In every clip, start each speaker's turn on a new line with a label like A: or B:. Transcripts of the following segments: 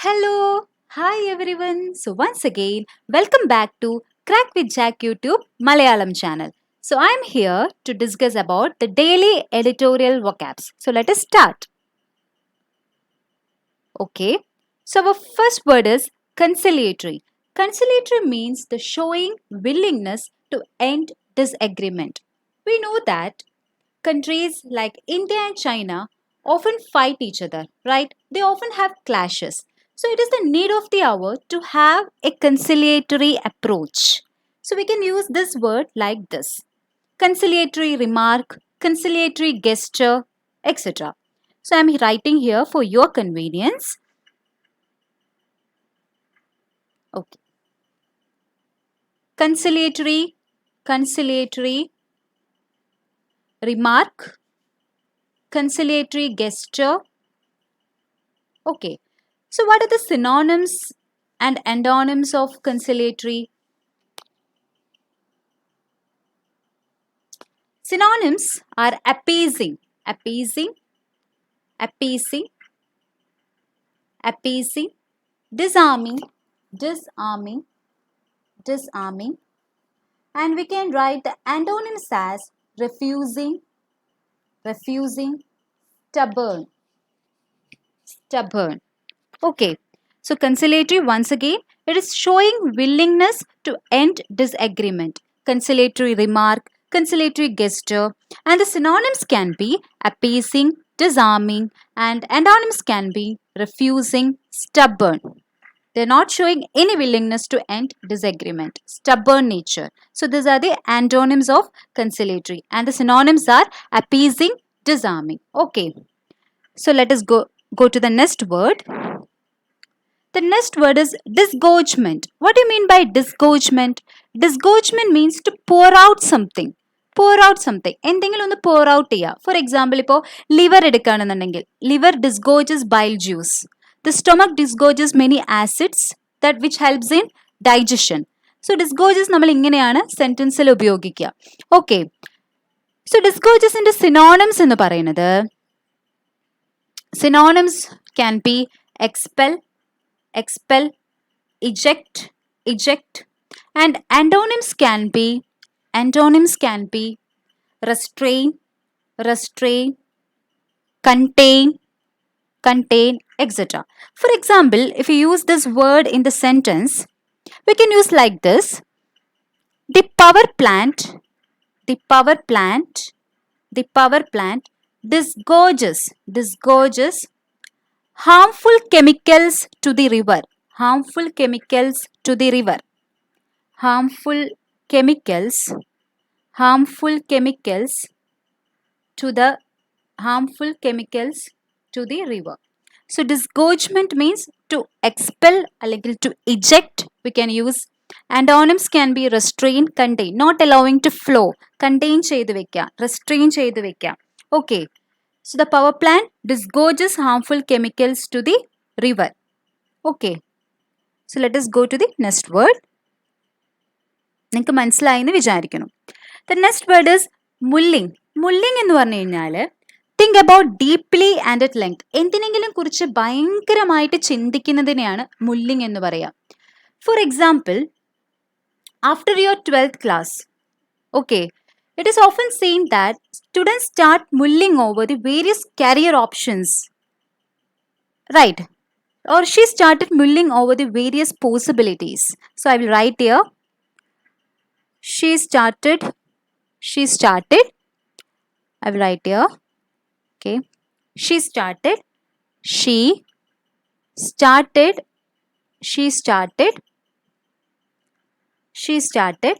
A: Hello, hi everyone. So once again, welcome back to Crack with Jack YouTube Malayalam channel. So I'm here to discuss about the daily editorial vocabs. So let us start. Okay. So our first word is conciliatory. Conciliatory means the showing willingness to end disagreement. We know that countries like India and China often fight each other, right? They often have clashes. So it is the need of the hour to have a conciliatory approach. So we can use this word like this: conciliatory remark, conciliatory gesture, etc. So I'm writing here for your convenience. Okay. Conciliatory, conciliatory remark, conciliatory gesture. Okay. So, what are the synonyms and antonyms of conciliatory? Synonyms are appeasing, appeasing, appeasing, appeasing, disarming, disarming, disarming, and we can write the antonyms as refusing, refusing, stubborn, stubborn. Okay. So, conciliatory, once again, it is showing willingness to end disagreement. Conciliatory remark, conciliatory gesture, and the synonyms can be appeasing, disarming, and antonyms can be refusing, stubborn. They're not showing any willingness to end disagreement. Stubborn nature. So, these are the antonyms of conciliatory, and the synonyms are appeasing, disarming. Okay. So, let us go to the next word. The next word is disgorgement. What do you mean by disgorgement? Disgorgement means to pour out something. Pour out something. എന്തെങ്കിലും ഒന്ന് pour out ചെയ്യുക. For example, ഇപ്പോൾ liver എടുക്കുകയാണെന്നുണ്ടെങ്കിൽ liver disgorges bile juice. The stomach disgorges many acids that which helps in digestion. So disgorges നമ്മൾ ഇങ്ങനെയാണ് സെന്റൻസിൽ ഉപയോഗിക്കുക. Okay. So disgorgesന്റെ synonyms എന്ന് പറയുന്നത് synonyms can be expel, expel, eject, eject, and antonyms can be restrain, restrain, contain, contain, etc. For example, if you use this word in the sentence, we can use like this: the power plant, the power plant, the power plant disgorges, disgorges harmful chemicals to the river, harmful chemicals to the river, harmful chemicals, harmful chemicals to the harmful chemicals to the river. So disgorgement means to expel അല്ലെങ്കിൽ to eject. We can use antonyms can be restrain, contain, not allowing to flow, contain ചെയ്ത് വെക്കുക, restrain ചെയ്ത് വെക്കുക. Okay. So the power plant disgorges harmful chemicals to the river. Okay. So let us go to the next word. നിങ്ങൾക്ക് മനസ്സിലായി എന്ന് വിചാരിക്കുന്നു. The next word is mulling. Mulling എന്ന് പറഞ്ഞു കഴിഞ്ഞാൽ think about deeply and at length. എന്തിനെങ്കിലും കുറിച്ച് ഭയങ്കരമായിട്ട് ചിന്തിക്കുന്നതിനെയാണ് mulling എന്ന് പറയുക. For example, after your 12th class, okay, it is often seen that students start mulling over the various career options, right? Or she started mulling over the various possibilities. So I will write here: she started, I will write here, okay, she started, she started, she started, she started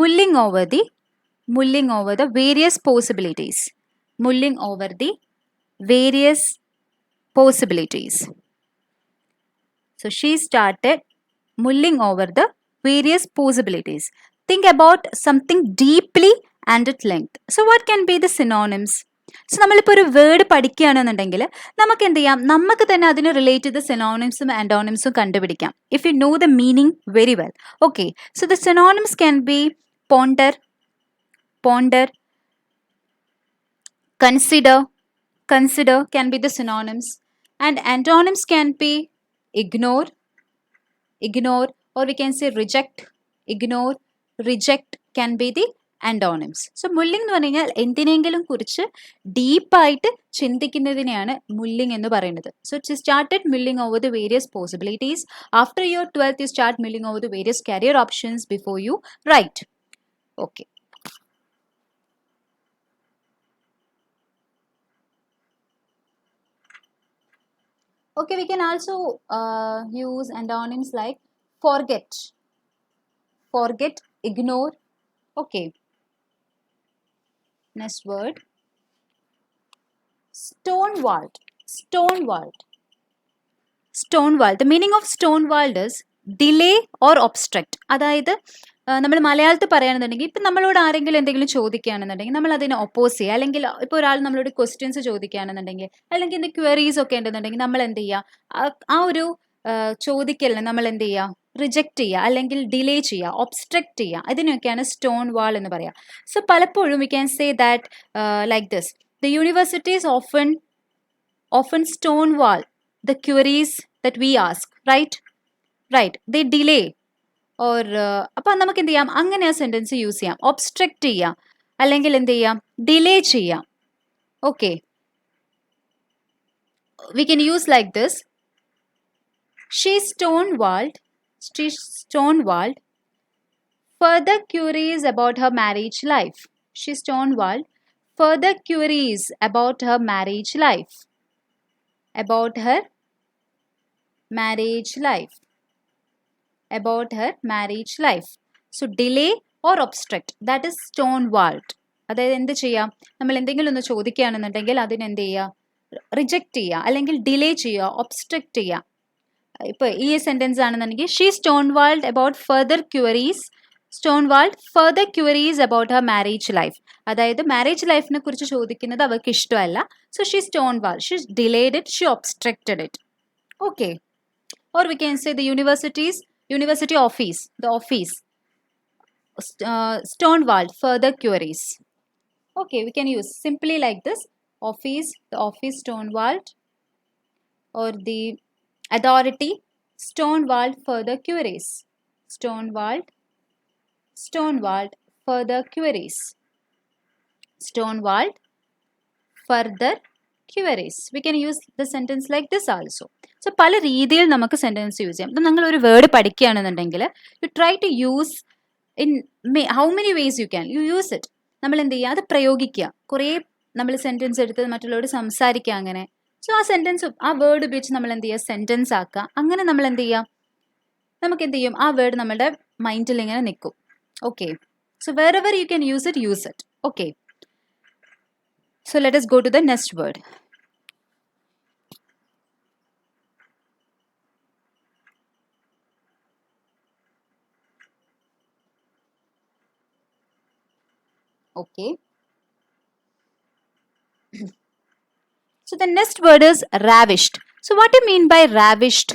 A: mulling over the various possibilities, mulling over the various possibilities. So she started mulling over the various possibilities. Think about something deeply and at length. So what can be the synonyms? So നമ്മളിപ്പോൾ ഒരു word പഠിക്കുകയാണെന്നുണ്ടെങ്കിൽ നമുക്ക് എന്ത് ചെയ്യാം, നമുക്ക് തന്നെ അതിന് relate ചെയ്ത സിനോണിംസും ആൻറ്റോണിംസും കണ്ടുപിടിക്കാം if you know the meaning very well. Okay, so the synonyms can be ponder, ponder, consider, consider can be the synonyms, and antonyms can be ignore, ignore, or we can say reject, ignore, reject can be the antonyms. So mulling എന്ന് പറഞ്ഞാൽ എന്തിനെങ്കിലും കുറിച്ച് ഡീപ്പായിട്ട് ചിന്തിക്കുന്നതിനെയാണ് mulling എന്ന് പറയുന്നത്. So you started mulling over the various possibilities. After your 12th, you start mulling over the various career options before you write. Okay. Okay, we can also use antonyms like forget, forget, ignore. Okay. Next word. Stonewalled, stonewalled, stonewalled. The meaning of stonewalled is delay or obstruct. അതായത് നമ്മൾ മലയാളത്തിൽ പറയുകയാണെന്നുണ്ടെങ്കിൽ ഇപ്പം നമ്മളോട് ആരെങ്കിലും എന്തെങ്കിലും ചോദിക്കുകയാണെന്നുണ്ടെങ്കിൽ നമ്മൾ അതിനെ ഒപ്പോസ് ചെയ്യുക, അല്ലെങ്കിൽ ഇപ്പോൾ ഒരാൾ നമ്മളോട് ക്വസ്റ്റ്യൻസ് ചോദിക്കുകയാണെന്നുണ്ടെങ്കിൽ അല്ലെങ്കിൽ എന്ത് ക്വയറീസ് ഒക്കെ ഉണ്ടെന്നുണ്ടെങ്കിൽ നമ്മൾ എന്ത് ചെയ്യുക, ആ ഒരു ചോദിക്കലിനെ നമ്മൾ എന്ത് ചെയ്യുക, റിജക്റ്റ് ചെയ്യുക അല്ലെങ്കിൽ ഡിലേ ചെയ്യുക, ഒബ്സ്ട്രക്റ്റ് ചെയ്യുക. ഇതിനൊക്കെയാണ് സ്റ്റോൺ വാൾ എന്ന് പറയുക. സോ പലപ്പോഴും V can say that like this: the universities often stonewall the queries that we ask, right? They delay or അപ്പം നമുക്ക് എന്ത് ചെയ്യാം, അങ്ങനെ ആ സെൻറ്റൻസ് യൂസ് ചെയ്യാം. ഒബ്സ്ട്രക്റ്റ് ചെയ്യാം അല്ലെങ്കിൽ എന്ത് ചെയ്യാം, ഡിലേ ചെയ്യാം. Okay, we can use like this: she stonewalled further queries about her marriage life. She stonewalled further queries about her marriage life. About her marriage life. About her marriage life. So delay or obstruct, that is stonewalled. അതായത് എന്ത് ചെയ്യാം, നമ്മൾ എന്തെങ്കിലും ഒന്ന് ചോദിക്കുകയാണെന്നുണ്ടെങ്കിൽ അതിനെന്ത് ചെയ്യുക, reject ചെയ്യുക അല്ലെങ്കിൽ ഡിലേ ചെയ്യുക, ഒബ്സ്ട്രക്റ്റ് ചെയ്യുക. ഇപ്പോൾ ഈ സെൻറ്റൻസ് ആണെന്നുണ്ടെങ്കിൽ she stonewalled about further queries, stonewalled further queries about her marriage life. അതായത് മാരേജ് ലൈഫിനെ കുറിച്ച് ചോദിക്കുന്നത് അവർക്ക് ഇഷ്ടമല്ല. So she stonewalled, she delayed it, she obstructed it. Okay. Or we can say the university office, the office stonewalled further queries. Okay, we can use simply like this: office, the office stonewalled, or the authority stonewalled further queries. Stonewalled further queries. Stonewalled further queries. We can use the sentence like this also. So പല രീതിയിൽ നമുക്ക് sentence use ചെയ്യാം. ഇപ്പം നിങ്ങൾ ഒരു word പഠിക്കുകയാണെന്നുണ്ടെങ്കിൽ you try to use in how many ways you can you use it. നമ്മൾ എന്ത് ചെയ്യുക, അത് പ്രയോഗിക്കുക. കുറേ നമ്മൾ സെൻറ്റൻസ് എടുത്ത് മറ്റുള്ളവരോട് സംസാരിക്കുക അങ്ങനെ. സോ ആ സെൻറ്റൻസ്, ആ വേർഡ് ഉപയോഗിച്ച് നമ്മൾ എന്ത് ചെയ്യുക, സെൻറ്റൻസ് ആക്കുക. അങ്ങനെ നമ്മൾ എന്ത് ചെയ്യുക, നമുക്ക് എന്ത് ചെയ്യും, ആ വേർഡ് നമ്മുടെ മൈൻഡിൽ ഇങ്ങനെ നിൽക്കും. Okay. So wherever you can use it. Okay. So let us go to the next word. Okay. So the next word is ravished. So what do you mean by ravished?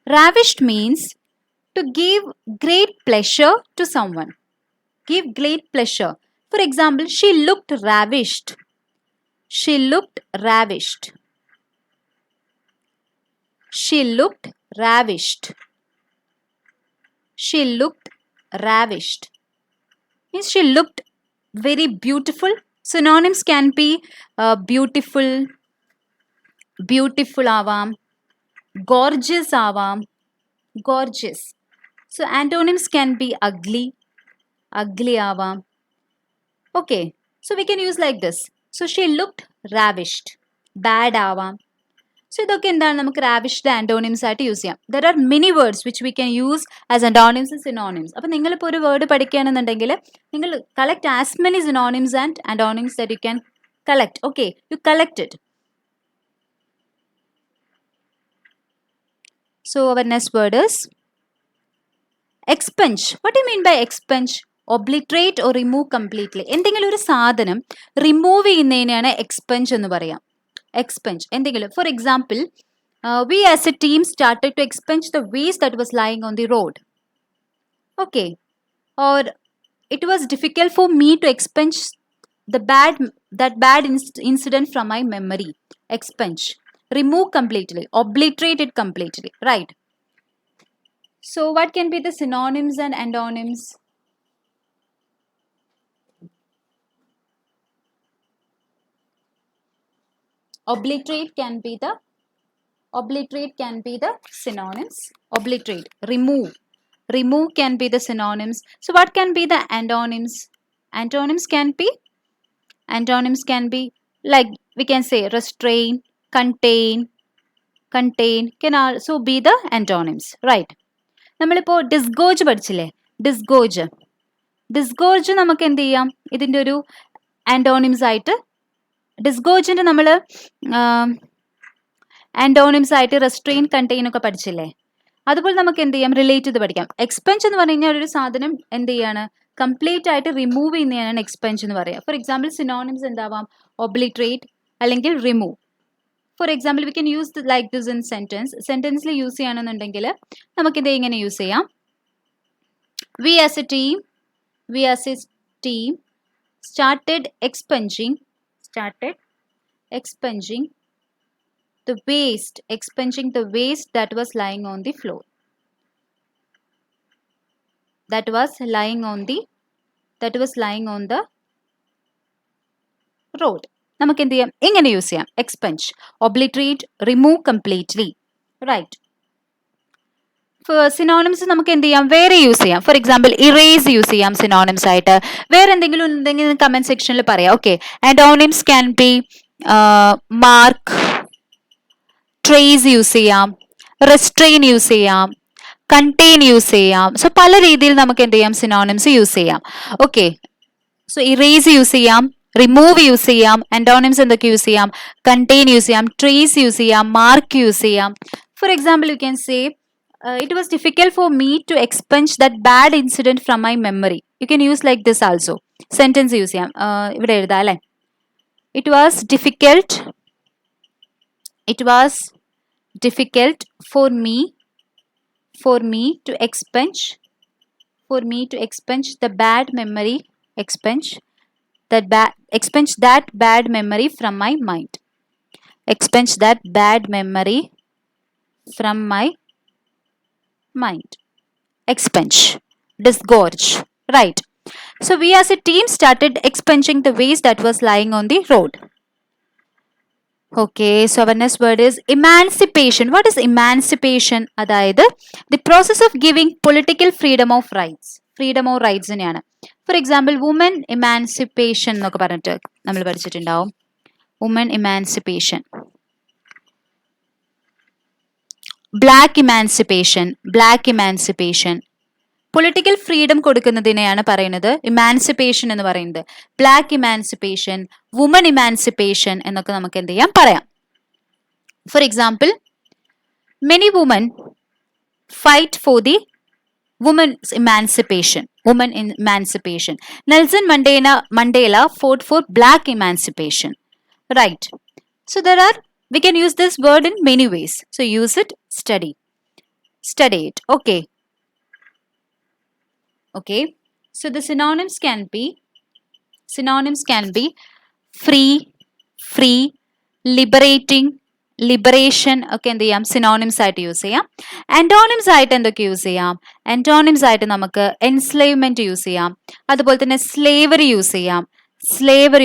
A: Ravished means to give great pleasure to someone. Give great pleasure. For example, she looked ravished. She looked ravished. She looked ravished. She looked ravished. Means she looked very beautiful. Synonyms can be beautiful, beautiful ആവാം, gorgeous ആവാം, gorgeous. So antonyms can be ugly, ugly ആവാം. Okay, so we can use like this. So she looked ravished. Bad ആവാം. So ഇതൊക്കെ എന്താണ്, നമുക്ക് ravished antonyms ആയിട്ട് use ചെയ്യാം. There are many words which we can use as antonyms and synonyms. അപ്പോൾ നിങ്ങളിപ്പോൾ ഒരു വേർഡ് പഠിക്കുകയാണെന്നുണ്ടെങ്കിൽ നിങ്ങൾ collect as many synonyms and antonyms that you can collect. Okay, you collect it. So our next word is expunge. What do you mean by expunge? Obliterate or remove completely. എന്തെങ്കിലും ഒരു സാധനം remove ചെയ്യുന്നതിനെയാണ് എക്സ്പെഞ്ച് എന്ന് പറയാം. Expunge. എന്തെങ്കിലും, for example, we as a team started to expunge the waste that was lying on the road. Okay. Or it was difficult for me to expunge that bad incident from my memory. Expunge. Remove completely. Obliterate it completely. Right. So what can be the synonyms and antonyms? Obliterate can be the synonyms. Obliterate, remove. Remove can be the synonyms. So what can be the antonyms? Antonyms can be like we can say restrain, contain can also be the antonyms, right? നമ്മളിപ്പോൾ ഡിസ്ഗോർജ് പഠിച്ചില്ലേ, ഡിസ്ഗോർജ് നമുക്ക് എന്ത് ചെയ്യാം, ഇതിൻ്റെ ഒരു antonyms ആയിട്ട് ഡിസ്ഗോർജിൻ്റെ നമ്മൾ antonyms ആയിട്ട് റെസ്ട്രെയിൻ, കണ്ടെയ്ൻ ഒക്കെ പഠിച്ചില്ലേ, അതുപോലെ നമുക്ക് എന്ത് ചെയ്യാം, റിലേറ്റ് ചെയ്ത് പഠിക്കാം. എക്സ്പെൻസ് എന്ന് പറഞ്ഞു കഴിഞ്ഞാൽ ഒരു സാധനം എന്ത് ചെയ്യാണ്, കംപ്ലീറ്റ് ആയിട്ട് റിമൂവ് ചെയ്യുന്നതാണ് എക്സ്പെൻസ് എന്ന് പറയുക. ഫോർ എക്സാമ്പിൾ സിനോണിംസ് എന്താവാം, ഒബ്ലിട്രേറ്റ് അല്ലെങ്കിൽ remove. For example we can use like this in സെൻറ്റൻസിൽ യൂസ് ചെയ്യണമെന്നുണ്ടെങ്കിൽ നമുക്കിത് ഇങ്ങനെ യൂസ് ചെയ്യാം. We as a team started expunging the waste that was lying on the floor. That was lying on the road. നമുക്ക് എന്ത് ചെയ്യാം, ഇങ്ങനെ use ചെയ്യാം. Expunge, obliterate, remove completely, right. Synonyms നമുക്ക് എന്ത് ചെയ്യാം, വേറെ യൂസ് ചെയ്യാം. ഫോർ എക്സാമ്പിൾ ഇറേസ് യൂസ് ചെയ്യാം സിനോണിംസ് ആയിട്ട്. വേറെ എന്തെങ്കിലും ഉണ്ടെങ്കിൽ കമന്റ് സെക്ഷനിൽ പറയാം. Okay, antonyms can be mark, trace use ചെയ്യാം, റെസ്ട്രെയിൻ യൂസ് ചെയ്യാം, കണ്ടെയ്ൻ യൂസ് ചെയ്യാം. സോ പല രീതിയിൽ നമുക്ക് എന്ത് ചെയ്യാം, സിനോണിംസ് യൂസ് ചെയ്യാം. ഓക്കെ, സോ ഇറേസ് യൂസ് ചെയ്യാം, റിമൂവ് യൂസ് ചെയ്യാം, ആൻറ്റോണിംസ് എന്തൊക്കെ യൂസ് ചെയ്യാം, കണ്ടെയ്ൻ യൂസ് ചെയ്യാം, ട്രേസ് യൂസ് ചെയ്യാം, മാർക്ക് യൂസ് ചെയ്യാം. For example you can say it was difficult for me to expunge that bad incident from my memory. You can use like this also. Sentence use ചെയ്യാം. ഇവിടെ എഴുതാം അല്ലേ. It was difficult for me to expunge the bad memory, expunge that bad memory from my mind. Expunge that bad memory from my mind. Expunge, disgorge, right? So we as a team started expunging the waste that was lying on the road. Okay, so our next word is emancipation. What is emancipation? അതായത് the process of giving political freedom of rights നെയാണ്. For example woman emancipation എന്നൊക്കെ പറഞ്ഞിട്ട് നമ്മൾ പഠിച്ചിട്ടുണ്ടാവും. Woman emancipation, black emancipation, political freedom കൊടുക്കുന്നതിനെയാണ് പറയുന്നത് emancipation എന്ന് പറയുന്നത്. ബ്ലാക്ക് ഇമാൻസിപ്പേഷൻ, വുമൻ ഇമാൻസിപ്പേഷൻ എന്നൊക്കെ നമുക്ക് എന്ത് ചെയ്യാം, പറയാം. For example many women fight for the women's emancipation. Nelson Mandela fought for black emancipation, right? So we can use this word in many ways. So use it, study it. Okay, so the synonyms can be free, liberating, liberation ഒക്കെ എന്ത് ചെയ്യാം, synonyms ആയിട്ട് use ചെയ്യാം. Antonyms ആയിട്ട് എന്തൊക്കെ use ചെയ്യാം, antonyms ആയിട്ട് നമുക്ക് എൻസ്ലേവ്മെന്റ് യൂസ് ചെയ്യാം, അതുപോലെ തന്നെ സ്ലേവറി യൂസ് ചെയ്യാം,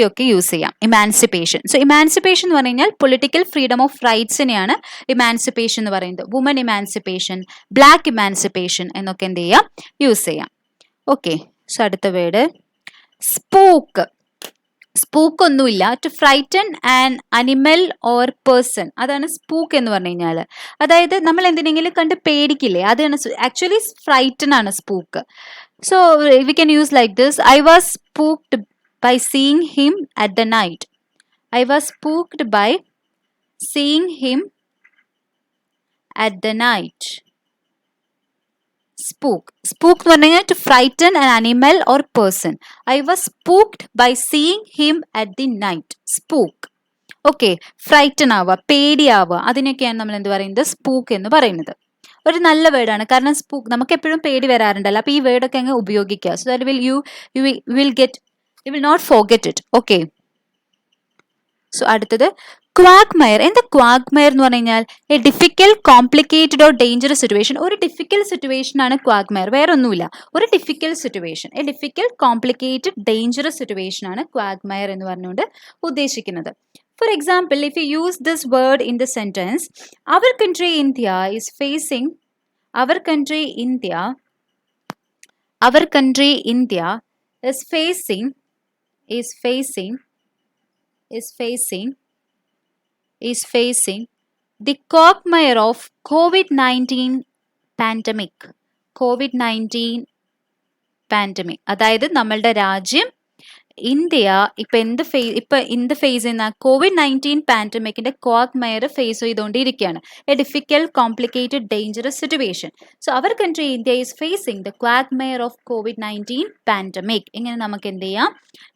A: ഒക്കെ യൂസ് ചെയ്യാം. ഇമാൻസിപ്പേഷൻ, സോ ഇമാൻസിപ്പേഷൻ എന്ന് പറഞ്ഞു കഴിഞ്ഞാൽ പൊളിറ്റിക്കൽ ഫ്രീഡം ഓഫ് റൈറ്റ്സിനെയാണ് ഇമാൻസിപ്പേഷൻ എന്ന് പറയുന്നത്. വുമൻ ഇമാൻസിപ്പേഷൻ, ബ്ലാക്ക് ഇമാൻസിപ്പേഷൻ എന്നൊക്കെ എന്ത് ചെയ്യാം, യൂസ് ചെയ്യാം. ഓക്കെ, സോ അടുത്ത വേർഡ് സ്പൂക്ക്. സ്പൂക്ക് ഒന്നുമില്ല, to frighten an animal or person, അതാണ് സ്പൂക്ക് എന്ന് പറഞ്ഞു കഴിഞ്ഞാൽ. അതായത് നമ്മൾ എന്തിനെങ്കിലും കണ്ട് പേടിക്കില്ലേ, അതാണ് ആക്ച്വലി ഫ്രൈറ്റൻ ആണ് spook. So we can use like this, I was spooked by seeing him at the night. I was spooked by seeing him at the night. Spook എന്ന് പറഞ്ഞാൽ to frighten an animal or person. I was spooked by seeing him at the night. Spook. Okay, frighten ആവുക, പേടിയാവുക, അതിനൊക്കെയാണ് നമ്മൾ എന്ത് പറയുന്നത്, സ്പൂക്ക് എന്ന് പറയുന്നത്. ഒരു നല്ല വേർഡാണ്, കാരണം സ്പൂക്ക് നമുക്ക് എപ്പോഴും പേടി വരാറുണ്ടല്ലോ, അപ്പോൾ ഈ വേർഡൊക്കെ അങ്ങ് ഉപയോഗിക്കുക. So that you will not forget it. Okay, so അടുത്തത് ക്വാഗ്മയർ. എന്താ ക്വാഗ്മയർ എന്ന് പറഞ്ഞു കഴിഞ്ഞാൽ A difficult complicated or dangerous situation. ഒരു ഡിഫിക്കൽട്ട് സിറ്റുവേഷൻ ആണ് ക്വാഗ്മയർ, വേറെ ഒന്നുമില്ല. ഒരു difficult situation, A difficult complicated dangerous situation ആണ് ക്വാഗ്മയർ എന്ന് പറഞ്ഞുകൊണ്ട് ഉദ്ദേശിക്കുന്നത്. For example, if you use this word in the sentence, our country India is facing, our country India is facing the quagmire of COVID-19 pandemic. COVID-19 pandemic, അതായത് നമ്മളുടെ രാജ്യം India എന്ത് face ചെയ്യുന്ന COVID-19 പാൻഡമിക്കിന്റെ ക്വാഗ്മയർ ഫേസ് ചെയ്തുകൊണ്ടിരിക്കുകയാണ്. A difficult complicated dangerous situation. So our country India is facing the quagmire of COVID-19 pandemic. ഇങ്ങനെ നമുക്ക് എന്ത് ചെയ്യാം,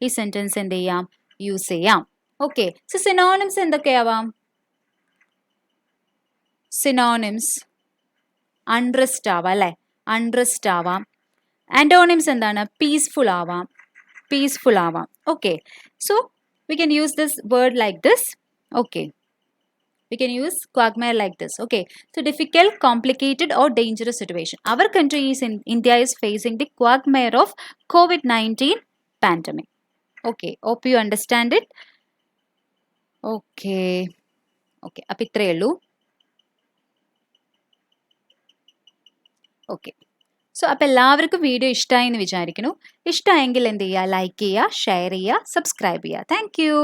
A: ഈ സെന്റൻസ് എന്ത് ചെയ്യാം, യൂസ് ചെയ്യാം. ഓക്കെ, സോ സിനോണിംസ് എന്തൊക്കെയാവാം? സിനോണിംസ് അൺറെസ്റ്റ് ആവാം അല്ലെ, അൺറെസ്റ്റ് ആവാം. ആന്റോണിംസ് എന്താണ്? പീസ്ഫുൾ ആവാം, പീസ്ഫുൾ ആവാം. Okay, so we can use this word like this. Okay, we can use quagmire like this. Okay, so difficult, complicated or dangerous situation. Our country is India is facing the quagmire of COVID-19 pandemic. Okay, hope you understand it. Okay, okay, അപ്പോൾ ഇത്രയേ ഉള്ളൂ. Okay, so അപ്പോൾ എല്ലാവർക്കും video ഇഷ്ടമായി എന്ന് വിചാരിക്കുന്നു. ഇഷ്ടമായെങ്കിൽ എന്ത് ചെയ്യുക, ലൈക്ക് ചെയ്യുക, ഷെയർ ചെയ്യുക, സബ്സ്ക്രൈബ് ചെയ്യുക. Thank you.